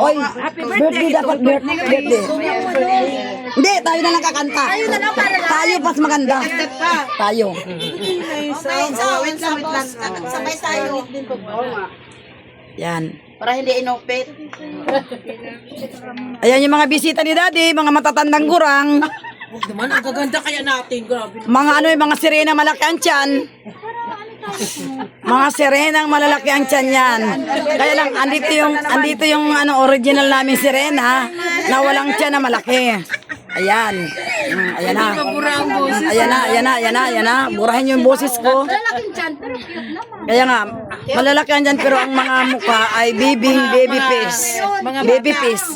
Hoy, birthday dapat birthday. Hindi, tayo na lang kakanta. Tayo na lang para lang. Tayo pas maganda. Tayo. Okay, so, wait lang. Sabay tayo. Yan. Para hindi inupit. Ayan yung mga bisita ni Daddy, mga matatandang gurang. Huwag naman, ang gaganda kaya natin. Grabe. Mga ano yung mga sirena malaki ang tiyan. Mga sirenang malalaki ang tiyan yan. Kaya lang, andito yung ano, original namin sirena na walang tiyan na malaki. Ayan. Ayan na. Ayan na. Burahin yung boses ko. Kaya nga, malalaki ang tiyan pero ang mga mukha ay baby face.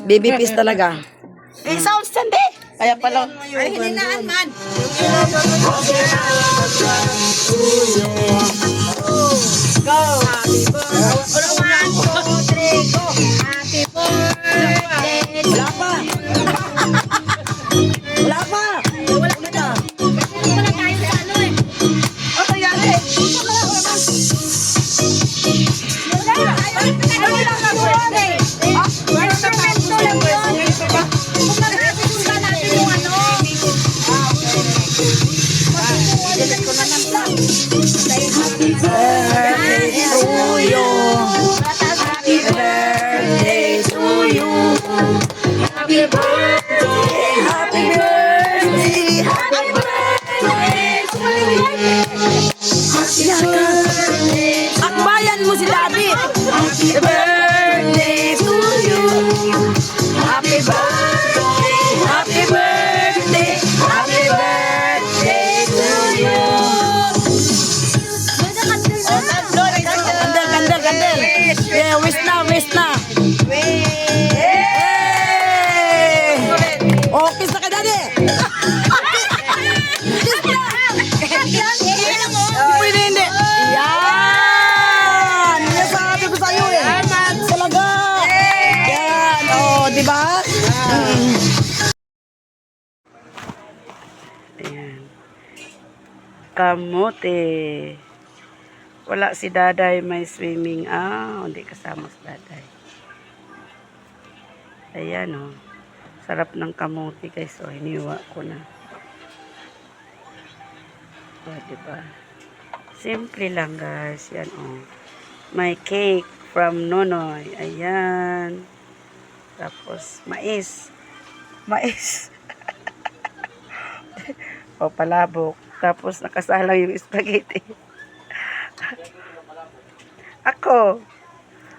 Baby face talaga. Eh, sounds sandi. Kaya pala. Ay, hininaan man. Go. Happy birthday. 1, 2, 3, go. Happy birthday. Wala pa. Wala pa. Wala na. Wala tayo sa ano eh. Oh, kaya eh. Akbayan mo si Daddy. Happy birthday to you. Happy birthday. Happy birthday. Happy birthday to you. Kandel. Yeah, wish na. Hey! Oh, kiss na ka, Daddy. Pwede hindi. Yan! Yan sabi ko sa'yo eh. Talaga. Yan. O, diba? Ayan. Kamote. Wala si Daday may swimming. Hindi kasama si Daday. Ayan o. Sarap ng kamote guys. O, hiniwa ko na. O, diba? Simple lang guys. Yan o. May cake from Nonoy. Ayan. Tapos, mais. O, palabok. Tapos, nakasalaw yung spaghetti. Ako.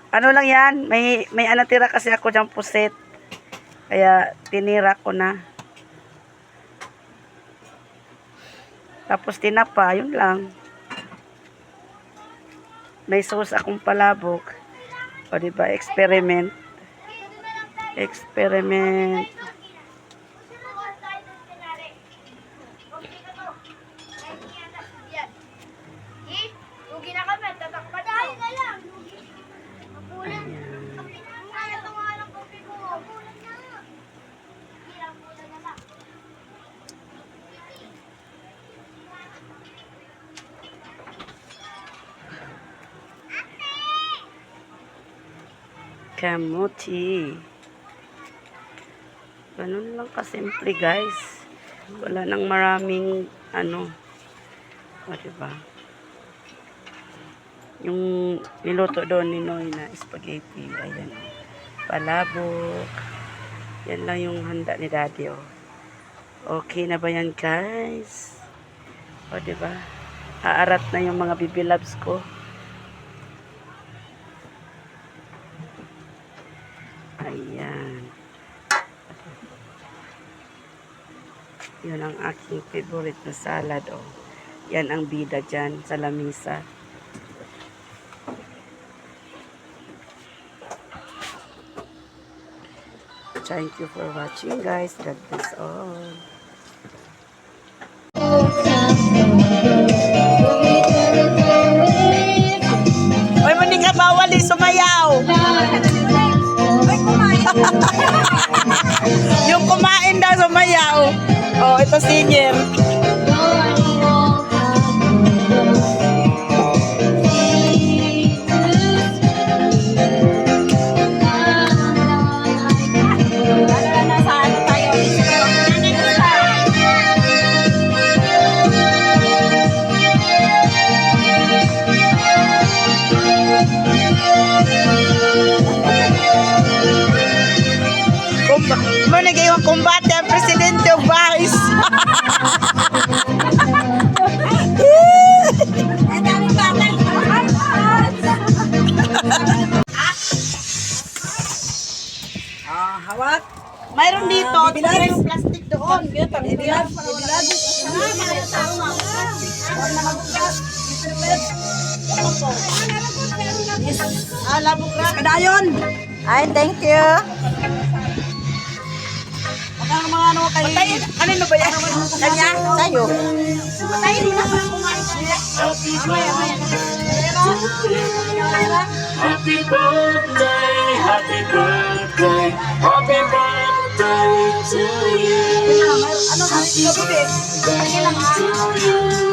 Ano lang yan? May anatira kasi ako dyan puset. Kaya, tinira ko na. Tapos, tinapa. Yun lang. May sauce akong palabok. O, diba? Experiment. Kamote. Ganun lang kasimple guys. Wala nang maraming ano. O diba? Yung niluto doon ni Noy na spaghetti. Ayan. Palabok. Yan lang yung handa ni Daddy. O. Okay na ba yan guys? O diba? Haarat na yung mga baby loves ko. Ayan. Yun ang aking favorite na salad. Oh. Yan ang bida dyan sa lamisa. Thank you for watching guys. God bless all. Oy, hindi ka bawal sumayaw. Yung kumain daw sumayaw. Oh, ito singer. What? Mayroon dito, bibilad. yung plastic doon. Bibilad. Bibilad. Labog na. Kadayon. Ay, thank you. Magkano mga ano kay... Patayin. Kanino ba yan? Kanya? Sa'yo. Patayin mo na para kumain ka. Happy birthday, happy birthday, happy birthday to you. Ano na? Ikaw, bebe. To you.